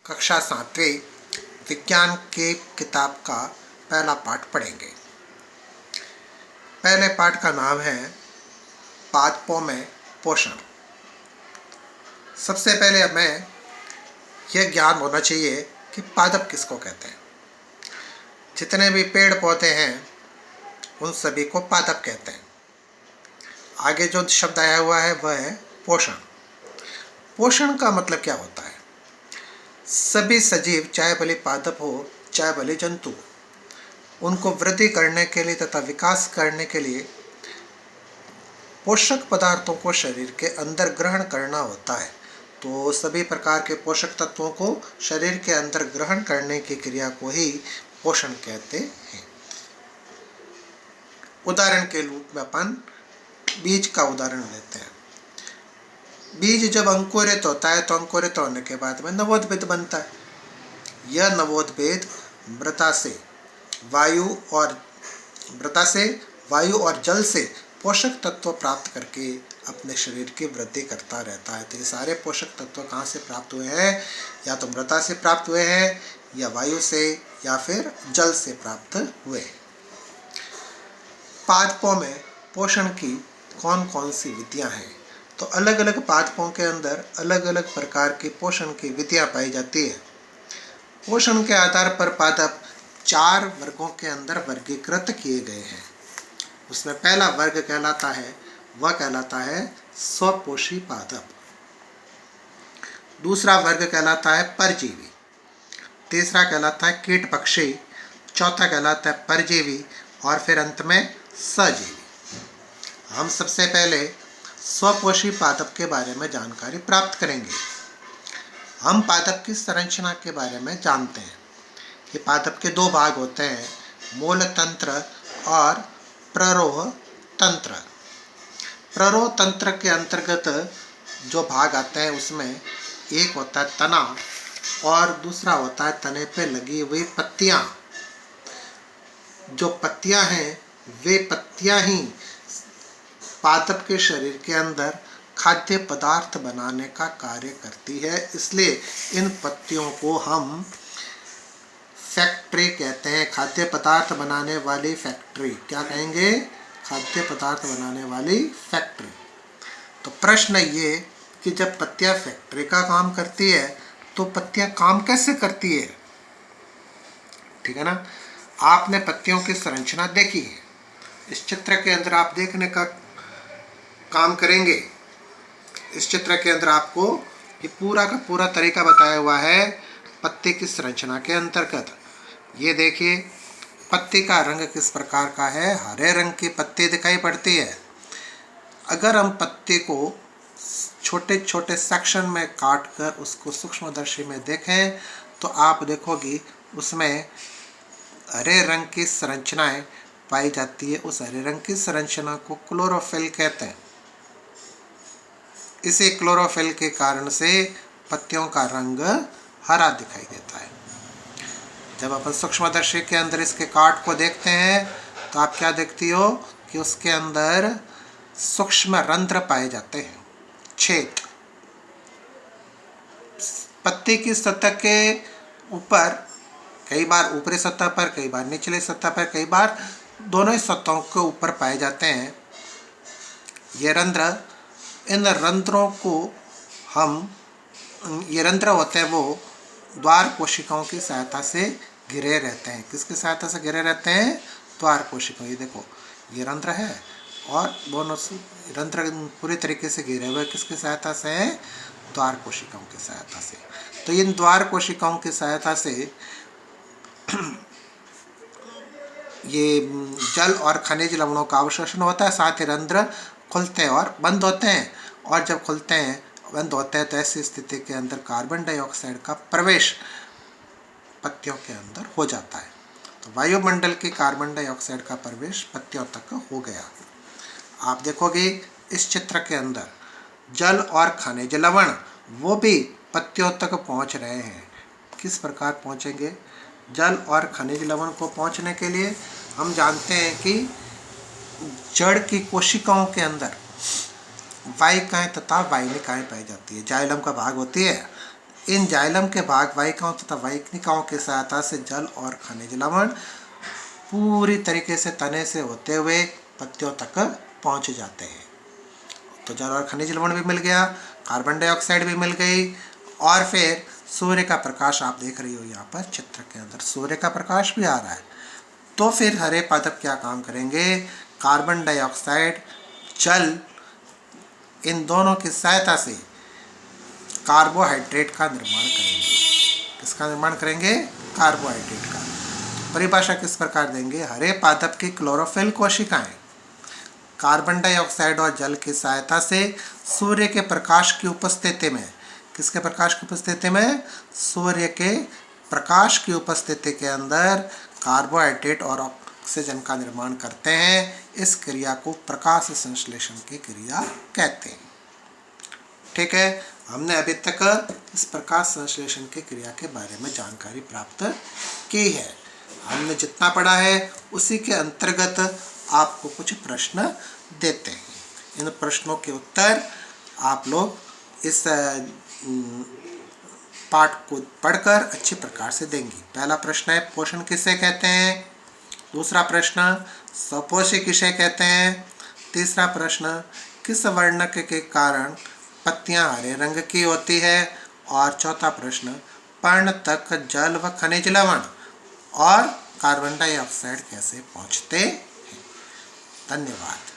कक्षा 7वीं विज्ञान के किताब का पहला पाठ पढ़ेंगे। पहले पाठ का नाम है पादपों में पोषण। सबसे पहले हमें यह ज्ञान होना चाहिए कि पादप किसको कहते हैं। जितने भी पेड़ पौधे हैं उन सभी को पादप कहते हैं। आगे जो शब्द आया हुआ है वह है पोषण। पोषण का मतलब क्या होता है? सभी सजीव, चाहे भले पादप हो चाहे भले जंतु, उनको वृद्धि करने के लिए तथा विकास करने के लिए पोषक पदार्थों को शरीर के अंदर ग्रहण करना होता है। तो सभी प्रकार के पोषक तत्वों को शरीर के अंदर ग्रहण करने की क्रिया को ही पोषण कहते हैं। उदाहरण के रूप में अपन बीज का उदाहरण लेते हैं। बीज जब अंकुरित होता है तो अंकुरित होने के बाद में नवोद्भिद बनता है। यह नवोद्भिद मृदा से वायु और जल से पोषक तत्व प्राप्त करके अपने शरीर की वृद्धि करता रहता है। तो ये सारे पोषक तत्व कहाँ से प्राप्त हुए हैं? या तो मृदा से प्राप्त हुए हैं, या वायु से, या फिर जल से प्राप्त हुए। पादपों में पोषण की कौन कौन सी विधियां हैं? तो अलग अलग पादपों के अंदर अलग अलग प्रकार की पोषण की विधियां पाई जाती है। पोषण के आधार पर पादप 4 वर्गों के अंदर वर्गीकृत किए गए हैं। उसमें पहला वर्ग कहलाता है स्वपोषी पादप। दूसरा वर्ग कहलाता है परजीवी। तीसरा कहलाता है कीट पक्षी। चौथा कहलाता है परजीवी, और फिर अंत में सजीवी। हम सबसे पहले स्वपोषी पादप के बारे में जानकारी प्राप्त करेंगे। हम पादप की संरचना के बारे में जानते हैं कि पादप के 2 भाग होते हैं, मूल तंत्र और प्ररोह तंत्र। प्ररोह तंत्र के अंतर्गत जो भाग आते हैं उसमें एक होता है तना और दूसरा होता है तने पे लगी हुई पत्तियां। जो पत्तियां हैं वे पत्तियां ही पादप के शरीर के अंदर खाद्य पदार्थ बनाने का कार्य करती है। इसलिए इन पत्तियों को हम फैक्ट्री कहते हैं। खाद्य पदार्थ बनाने वाली फैक्ट्री। क्या कहेंगे? खाद्य पदार्थ बनाने वाली फैक्ट्री। तो प्रश्न ये कि जब पत्तियां फैक्ट्री का काम करती है तो पत्तियां काम कैसे करती है? ठीक है ना। आपने पत्तियों की संरचना देखी है। इस चित्र के अंदर आप देखने का काम करेंगे। इस चित्र के अंदर आपको ये पूरा का पूरा तरीका बताया हुआ है पत्ते की संरचना के अंतर्गत। ये देखिए पत्ते का रंग किस प्रकार का है। हरे रंग की पत्ती दिखाई पड़ती है। अगर हम पत्ते को छोटे छोटे सेक्शन में काट कर उसको सूक्ष्मदर्शी में देखें तो आप देखोगी उसमें हरे रंग की संरचनाएं पाई जाती है। उस हरे रंग की संरचना को क्लोरोफिल कहते हैं। इसी क्लोरोफिल के कारण से पत्तियों का रंग हरा दिखाई देता है। जब अपन सूक्ष्मदर्शी के अंदर इसके काट को देखते हैं तो आप क्या देखती हो कि उसके अंदर सूक्ष्म रंध्र पाए जाते हैं, छेद। पत्ती की सतह के ऊपर, कई बार ऊपरी सतह पर, कई बार निचली सतह पर, कई बार दोनों ही सतहों के ऊपर पाए जाते हैं ये रंध्र। इन रंध्रों को ये रंध्र होते हैं वो द्वार कोशिकाओं की सहायता से घिरे रहते हैं। किसकी सहायता से घिरे रहते हैं? द्वार कोशिकाओं। ये देखो ये रंध्र है और दोनों रंध्र पूरी तरीके से घिरे हुए किसकी सहायता से हैं? द्वार कोशिकाओं की सहायता से। तो इन द्वार कोशिकाओं की सहायता से ये जल और खनिज लवणों का अवशोषण होता है। साथ ही रंध्र खुलते हैं और बंद होते हैं, और जब खुलते हैं बंद होते हैं तो ऐसी स्थिति के अंदर कार्बन डाइऑक्साइड का प्रवेश पत्तियों के अंदर हो जाता है। तो वायुमंडल के कार्बन डाइऑक्साइड का प्रवेश पत्तियों तक हो गया। आप देखोगे इस चित्र के अंदर जल और खनिज लवण वो भी पत्तियों तक पहुंच रहे हैं। किस प्रकार पहुंचेंगे? जल और खनिज लवण को पहुंचने के लिए हम जानते हैं कि जड़ की कोशिकाओं के अंदर वाहिकाएं तथा वाहिनिकाएं पाई जाती है। जाइलम का भाग होती है, इन जाइलम के भाग वाहिकाओं तथा वाहिनिकाओं की सहायता से जल और खनिज लवण पूरी तरीके से तने से होते हुए पत्तियों तक पहुंच जाते हैं। तो जल और खनिज लवण भी मिल गया, कार्बन डाइऑक्साइड भी मिल गई, और फिर सूर्य का प्रकाश आप देख रही हो यहाँ पर चित्र के अंदर सूर्य का प्रकाश भी आ रहा है। तो फिर हरे पादप क्या काम करेंगे, कार्बन डाइऑक्साइड, जल, इन दोनों की सहायता से कार्बोहाइड्रेट का निर्माण करेंगे। किसका निर्माण करेंगे, कार्बोहाइड्रेट का। परिभाषा किस प्रकार देंगे, हरे पादप की क्लोरोफिल कोशिकाएं कार्बन डाइऑक्साइड और जल की सहायता से सूर्य के प्रकाश की उपस्थिति में, किसके प्रकाश की उपस्थिति में, सूर्य के प्रकाश की उपस्थिति के अंदर कार्बोहाइड्रेट और ऑक्सीजन का निर्माण करते हैं। इस क्रिया को प्रकाश संश्लेषण की क्रिया कहते हैं। ठीक है, हमने अभी तक इस प्रकाश संश्लेषण की क्रिया के बारे में जानकारी प्राप्त की है। हमने जितना पढ़ा है उसी के अंतर्गत आपको कुछ प्रश्न देते हैं। इन प्रश्नों के उत्तर आप लोग इस पाठ को पढ़कर अच्छे प्रकार से देंगी। पहला प्रश्न है पोषण किसे कहते हैं, दूसरा प्रश्न सपोषी किसे कहते हैं, तीसरा प्रश्न किस वर्णक के कारण पत्तियां हरे रंग की होती है, और चौथा प्रश्न पर्ण तक जल व खनिज लवण और कार्बन डाइऑक्साइड कैसे पहुंचते हैं। धन्यवाद।